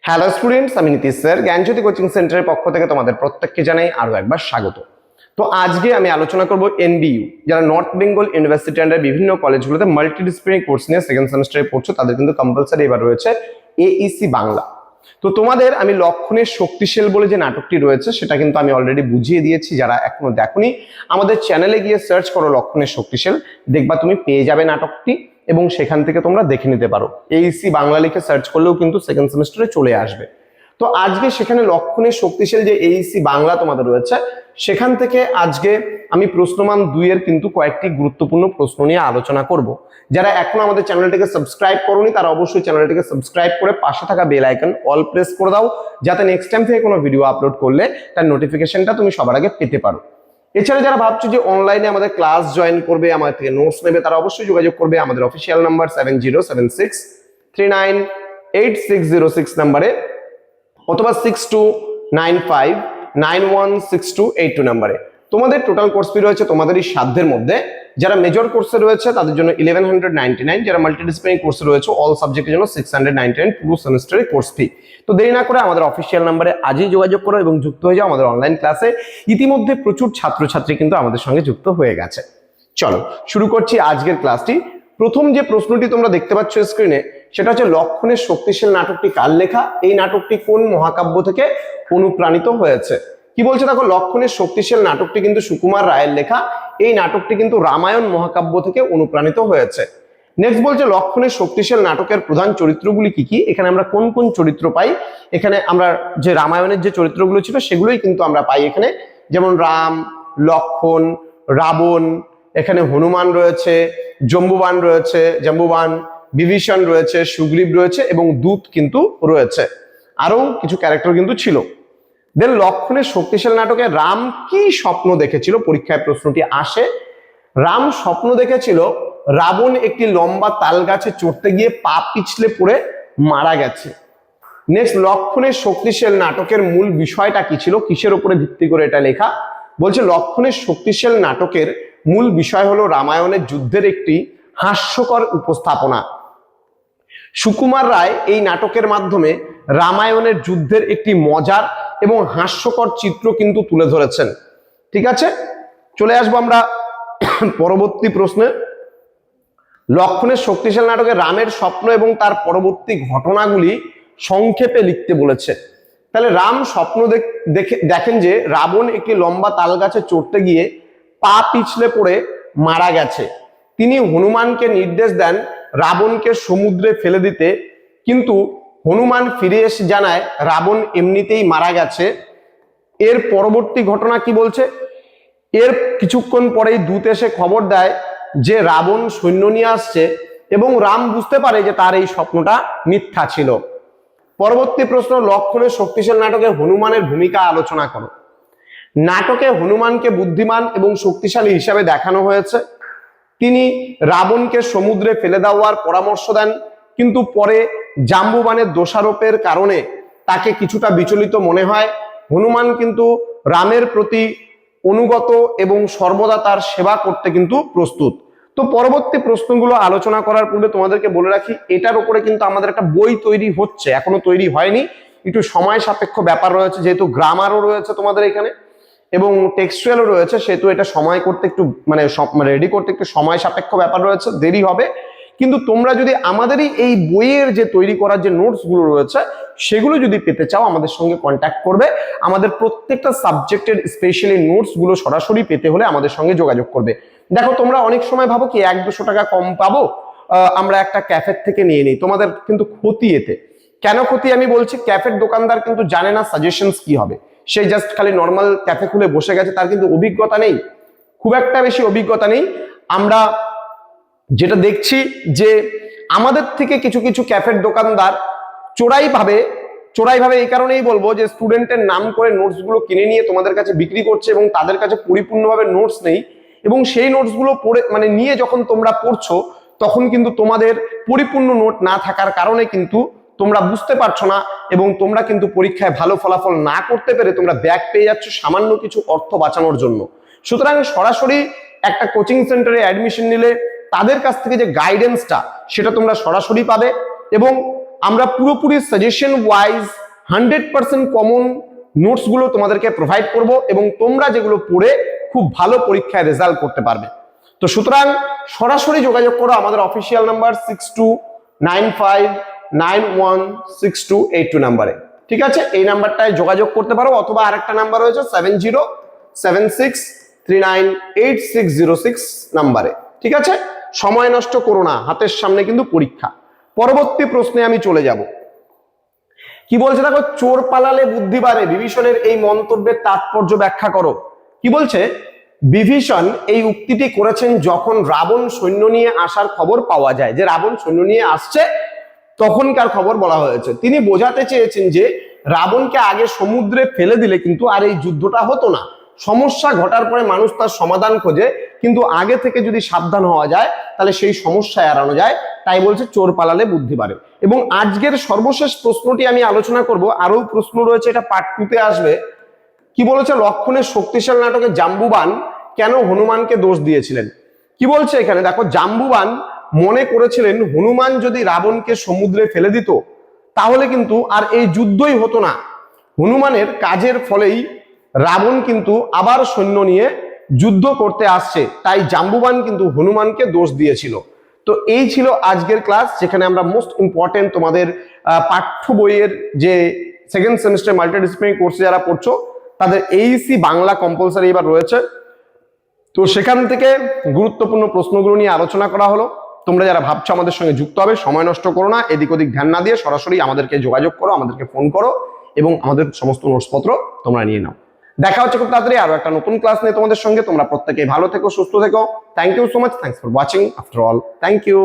Hello students, আমি Nitish sir জ্ঞানজ্যোতি coaching সেন্টারের পক্ষ থেকে তোমাদের প্রত্যেককে জানাই আরো একবার স্বাগত। তো আজকে আমি আলোচনা করব এনবিইউ, যারা নর্থ বেঙ্গল ইউনিভার্সিটি আন্ডার বিভিন্ন কলেজগুলোতে মাল্টিডিসিপ্লিনারি কোর্স নিয়ে সেকেন্ড সেমিস্টারে পড়ছো, তাদের কিন্তু কম্পালসারি এবার রয়েছে এইসি বাংলা। তো তোমাদের আমি লক্ষণের শক্তিশাল বলে যে নাটকটি রয়েছে সেটা কিন্তু আমি অলরেডি বুঝিয়ে দিয়েছি। যারা এখনো দেখোনি, আমাদের চ্যানেলে গিয়ে সার্চ করো লক্ষণের শক্তিশাল, দেখবা তুমি পেয়ে যাবে নাটকটি এবং সেখান থেকে তোমরা দেখে নিতে পারো। এইসি বাংলা লিখে সার্চ করলেও কিন্তু সেকেন্ড সেমিস্টারে চলে আসবে। তো আজকে সেখানে লক্ষণের শক্তিশাল যে এইসি বাংলা তোমাদের রয়েছে সেখান থেকে আজকে আমি প্রশ্নমান 2 এর কিন্তু কয়েকটি গুরুত্বপূর্ণ প্রশ্ন নিয়ে আলোচনা করব। যারা এখনো আমাদের চ্যানেলটিকে সাবস্ক্রাইব করোনি তারা অবশ্যই চ্যানেলটিকে সাবস্ক্রাইব করে পাশে থাকা বেল আইকন অল প্রেস করে দাও, যাতে নেক্সট টাইম থেকে কোনো ভিডিও আপলোড করলে তার নোটিফিকেশনটা তুমি সবার আগে পেতে পারো। এছাড়া যারা ভাবছো যে অনলাইনে আমাদের ক্লাস জয়েন করবে, আমাদের থেকে নোটস নেবে, তারা অবশ্যই যোগাযোগ করবে আমাদের অফিসিয়াল নাম্বার 7076398606 নাম্বারে অথবা 6295916282 নাম্বারে। তোমাদের টোটাল কোর্স ফি রয়েছে তোমাদেরই সাধ্যের মধ্যে। যারা মেজর কোর্সে রয়েছে তাদের জন্য 1199, যারা মাল্টিডিসিপ্লিনারি কোর্সে রয়েছে অল সাবজেক্টের জন্য 699 পুরো সেমিস্টারের কোর্স ফি। তো দেরি না করে আমাদের অফিসিয়াল নাম্বারে আজই যোগাযোগ করো এবং যুক্ত হয়ে যাও আমাদের অনলাইন ক্লাসে। ইতিমধ্যে প্রচুর ছাত্রছাত্রী কিন্তু আমাদের সঙ্গে যুক্ত হয়ে গেছে। চলো শুরু করছি আজকের ক্লাসটি। প্রথম যে প্রশ্নটি তোমরা দেখতে পাচ্ছ স্ক্রিনে, সেটা হচ্ছে লক্ষণের শক্তিশাল নাটকটি কার লেখা, এই নাটকটি কোন মহাকাব্য থেকে অনুপ্রাণিত হয়েছে। কি বলছে দেখো, লক্ষণের শক্তিশাল নাটকটি কিন্তু সুকুমার রায়ের লেখা, এই নাটকটি কিন্তু রামায়ণ মহাকাব্য থেকে অনুপ্রাণিত হয়েছে। নেক্সট বলছে লক্ষণের শক্তিশাল নাটকের প্রধান চরিত্রগুলি কি কি। এখানে আমরা কোন কোন চরিত্র পাই, এখানে আমরা যে রামায়ণের যে চরিত্রগুলো ছিল সেগুলোই কিন্তু আমরা পাই এখানে, যেমন রাম, লক্ষণ, রাবণ, এখানে হনুমান রয়েছে, জাম্বুবান, বিভীষণ রয়েছে, সুগ্রীব রয়েছে এবং দূত কিন্তু রয়েছে, আরো কিছু ক্যারেক্টার কিন্তু ছিল। দেন লক্ষণের শক্তিশাল নাটকে রাম কি স্বপ্ন দেখেছিল, পরীক্ষায় প্রশ্নটি আসে। রাম স্বপ্ন দেখেছিল রাবণ একটি লম্বা তাল গাছে চড়তে গিয়ে পা পিছলে পড়ে মারা গেছে। নেক্সট, লক্ষণের শক্তিশাল নাটকের মূল বিষয়টা কি ছিল, কিসের উপরে ভিত্তি করে এটা লেখা। বলছে লক্ষণের শক্তিশাল নাটকের মূল বিষয় হলো রামায়ণের যুদ্ধের একটি হাস্যকর উপস্থাপনা। সুকুমার রায় এই নাটকের মাধ্যমে রামায়ণের যুদ্ধের একটি মজার এবং হাস্যকর চিত্র কিন্তু তুলে ধরেছেন। ঠিক আছে, চলে আসবো আমরা পরবর্তী প্রশ্নে। লক্ষণের শক্তিশাল নাটকে রামের স্বপ্ন এবং তার পরবর্তী ঘটনাগুলি সংক্ষেপে লিখতে বলেছে। তাহলে রাম স্বপ্ন দেখেন যে রাবণ একটি লম্বা তাল গাছে চড়তে গিয়ে পা পিছলে পড়ে মারা গেছে। তিনি হনুমানকে নির্দেশ দেন রাবণকে সমুদ্রে ফেলে দিতে, কিন্তু হনুমান ফিরে এসে জানায় রাবণ এমনিতেই মারা গেছে। এর পরবর্তী ঘটনা কি বলছে, এর কিছুক্ষণ পরেই দূত এসে খবর দেয় যে রাবণ সৈন্য নিয়ে আসছে এবং রাম বুঝতে পারে যে তার এই স্বপ্নটা মিথ্যা ছিল। পরবর্তী প্রশ্ন, লক্ষণের শক্তিশাল নাটকে হনুমানের ভূমিকা আলোচনা করো। নাটকে হনুমানকে বুদ্ধিমান এবং শক্তিশালী হিসাবে দেখানো হয়েছে। তিনি রাবণকে সমুদ্রে ফেলে দেওয়ার পরামর্শ দেন, কিন্তু পরে জাম্বুবানের দোষারোপের কারণে তাকে কিছুটা বিচলিত মনে হয়। হনুমান কিন্তু রামের প্রতি অনুগত এবং সর্বদা তার সেবা করতে কিন্তু প্রস্তুত। তো পরবর্তী প্রশ্নগুলো আলোচনা করার পূর্বে তোমাদেরকে বলে রাখি, এটার উপরে কিন্তু আমাদের একটা বই তৈরি হচ্ছে, এখনো তৈরি হয়নি, একটু সময় সাপেক্ষ ব্যাপার রয়েছে, যেহেতু গ্রামারও রয়েছে তোমাদের এখানে এবং টেক্সচুয়ালও রয়েছে, সেহেতু এটা সময় করতে একটু রেডি করতে একটু সময় সাপেক্ষ ব্যাপার রয়েছে, দেরি হবে। কিন্তু তোমরা যদি আমাদেরই এই বইয়ের যে তৈরি করার যে নোটস গুলো রয়েছে সেগুলো যদি পেতে চাও আমাদের সঙ্গে কন্ট্যাক্ট করবে। আমাদের প্রত্যেকটা সাবজেক্টের স্পেশালি নোটস গুলো সরাসরি পেতে হলে আমাদের সঙ্গে যোগাযোগ করবে। দেখো, তোমরা অনেক সময় ভাবো কি 100-200 টাকা কম পাবো, আমরা একটা ক্যাফের থেকে নিয়ে নিই, তোমাদের কিন্তু ক্ষতি এতে। কেন ক্ষতি আমি বলছি, ক্যাফের দোকানদার কিন্তু জানে না সাজেশনস কি হবে, সেই জাস্ট খালি নর্মাল ক্যাফে খুলে বসে গেছে, তার কিন্তু অভিজ্ঞতা নেই, খুব একটা বেশি অভিজ্ঞতা নেই। আমরা যেটা দেখছি যে আমাদের থেকে কিছু কিছু ক্যাফের দোকানদার চোরাই ভাবে এই কারণেই বলবো যে স্টুডেন্টের নাম করে নোটস গুলো কিনে নিয়ে তোমাদের কাছে বিক্রি করছে এবং তাদের কাছে পরিপূর্ণভাবে নোটস নেই, এবং সেই নোটস গুলো পড়ে নিয়ে যখন তোমরা পড়ছো তখন কিন্তু তোমাদের পরিপূর্ণ নোট না থাকার কারণে কিন্তু তোমরা বুঝতে পারছো না এবং তোমরা কিন্তু পরীক্ষায় ভালো ফলাফল না করতে পেরে তোমরা ব্যাক পেয়ে যাচ্ছ সামান্য কিছু অর্থ বাঁচানোর জন্য। সুতরাং সরাসরি একটা কোচিং সেন্টারে অ্যাডমিশন নিলে তাদের কাছ থেকে যে গাইডেন্সটা সেটা তোমরা সরাসরি পাবে এবং আমরা পুরোপুরি সাজেশন ওয়াইজ 100% কমন নোটস গুলো তোমাদেরকে প্রোভাইড করব এবং তোমরা যেগুলো পড়ে খুব ভালো পরীক্ষায় রেজাল্ট করতে পারবে। তো সুতরাং সরাসরি যোগাযোগ করো আমাদের অফিসিয়াল নাম্বার 6295916282 নাম্বারে। ঠিক আছে, এই নাম্বারটায় যোগাযোগ করতে পারো, অথবা আরেকটা নাম্বার রয়েছে 7076398606 নাম্বারে। ঠিক আছে, সময় নষ্ট করো না, হাতের সামনে কিন্তু পরীক্ষা। পরবর্তী প্রশ্নে আমি চলে যাব। কি বলছে দেখো, চোর পালালে বুদ্ধি বাড়ে, বিভীষণের এই মন্তব্যের তাৎপর্য ব্যাখ্যা করো। কি বলছে, বিভীষণ এই উক্তিটি করেছেন যখন রাবণ সৈন্য নিয়ে আসার খবর পাওয়া যায়, যে রাবণ সৈন্য নিয়ে আসছে তখনকার খবর বলা হয়েছে। তিনি বোঝাতে চেয়েছেন যে রাবণকে আগে সমুদ্রে ফেলে দিলে কিন্তু আর এই যুদ্ধটা হতো না। সমস্যা ঘটার পরে মানুষ তার সমাধান খোঁজে, কিন্তু আগে থেকে যদি সাবধান হওয়া যায় তাহলে সেই সমস্যা এড়ানো যায়। তাই বলছে চোর পালালে বুদ্ধি বাড়ে। এবং আজকের সর্বশেষ প্রশ্নটি আমি আলোচনা করব, আরো প্রশ্ন রয়েছে, এটা পার্ট 2 তে আসবে। কি বলেছে, লক্ষণের শক্তিশালী নাটকে জাম্বুবান কেন হনুমানকে দোষ দিয়েছিলেন। কি বলছে এখানে দেখো, জাম্বুবান মনে করেছিলেন হনুমান যদি রাবণকে সমুদ্রে ফেলে দিত তাহলে কিন্তু আর এই যুদ্ধই হতো না। হনুমানের কাজের ফলেই রাবণ কিন্তু আবার সৈন্য নিয়ে যুদ্ধ করতে আসছে, তাই জাম্বুবান কিন্তু হনুমানকে দোষ দিয়েছিল। তো এই ছিল আজকের ক্লাস, যেখানে আমরা মোস্ট ইম্পর্টেন্ট তোমাদের পাঠ্য বইয়ের যে সেকেন্ড সেমিস্টার মাল্টিডিসিপ্লিনারি কোর্সে যারা পড়ছো তাদের এইসি বাংলা কম্পালসারি এবার রয়েছে। তো সেখান থেকে গুরুত্বপূর্ণ প্রশ্নগুলো নিয়ে আলোচনা করা হলো। তোমরা যারা ভাবছো আমাদের সঙ্গে যুক্ত হবে, সময় নষ্ট করো না, এদিক ওদিক ধ্যান না দিয়ে সরাসরি আমাদেরকে যোগাযোগ করো, আমাদেরকে ফোন করো এবং আমাদের সমস্ত নোটসপত্র তোমরা নিয়ে নাও। দেখা হচ্ছে খুব তাড়াতাড়ি আরো একটা নতুন ক্লাস নিয়ে তোমাদের সঙ্গে। তোমরা প্রত্যেকেই ভালো থেকো, সুস্থ থেকো। Thank you so much, thanks for watching after all, thank you.